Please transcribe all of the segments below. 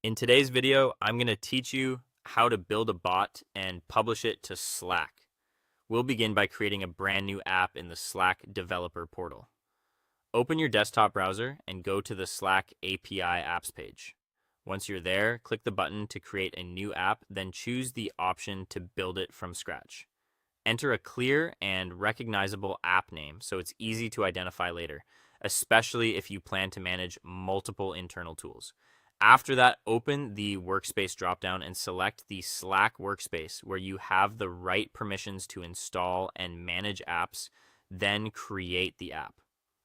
In today's video, I'm going to teach you how to build a bot and publish it to Slack. We'll begin by creating a brand new app in the Slack developer portal. Open your desktop browser and go to the Slack API apps page. Once you're there, click the button to create a new app, then choose the option to build it from scratch. Enter a clear and recognizable app name so it's easy to identify later, especially if you plan to manage multiple internal tools. After that, open the workspace dropdown and select the Slack workspace where you have the right permissions to install and manage apps, then create the app.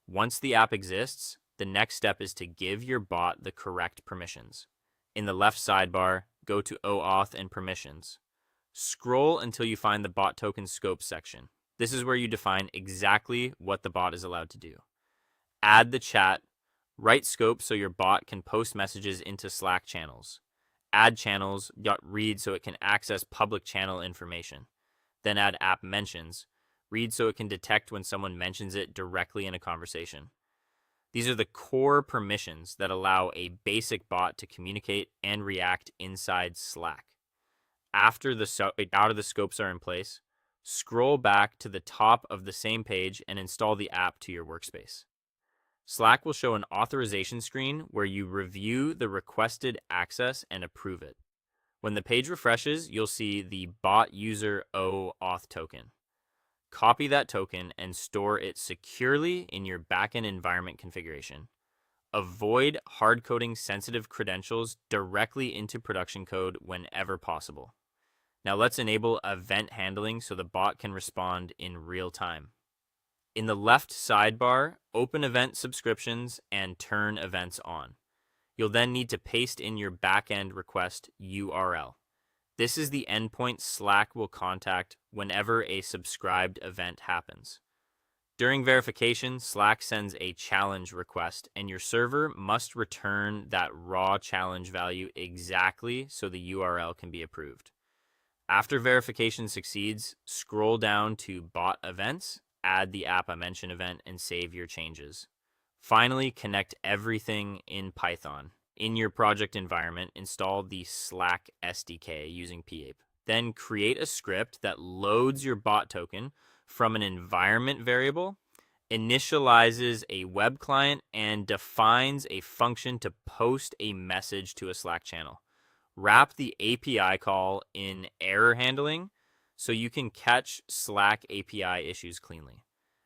Once the app exists, the next step is to give your bot the correct permissions. In the left sidebar, go to OAuth and permissions. Scroll until you find the bot token scope section. This is where you define exactly what the bot is allowed to do. Add the chat. Write scope so your bot can post messages into Slack channels. Add channels, read so it can access public channel information. Then add app mentions. Read so it can detect when someone mentions it directly in a conversation. These are the core permissions that allow a basic bot to communicate and react inside Slack. After the scopes are in place, scroll back to the top of the same page and install the app to your workspace. Slack will show an authorization screen where you review the requested access and approve it. When the page refreshes, you'll see the bot user OAuth token. Copy that token and store it securely in your backend environment configuration. Avoid hard-coding sensitive credentials directly into production code whenever possible. Now let's enable event handling so the bot can respond in real time. In the left sidebar, open event subscriptions and turn events on. You'll then need to paste in your backend request URL. This is the endpoint Slack will contact whenever a subscribed event happens. During verification, Slack sends a challenge request, and your server must return that raw challenge value exactly so the URL can be approved. After verification succeeds, scroll down to Bot Events, add the app I mentioned event, and save your changes. Finally, connect everything in Python. In your project environment, install the Slack SDK using pape. Then create a script that loads your bot token from an environment variable, initializes a web client, and defines a function to post a message to a Slack channel. Wrap the API call in error handling so you can catch Slack API issues cleanly.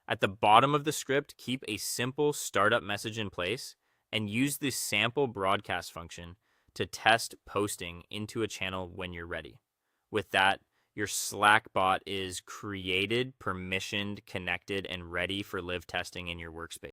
At the bottom of the script, keep a simple startup message in place and use the sample broadcast function to test posting into a channel when you're ready. With that, your Slack bot is created, permissioned, connected, and ready for live testing in your workspace.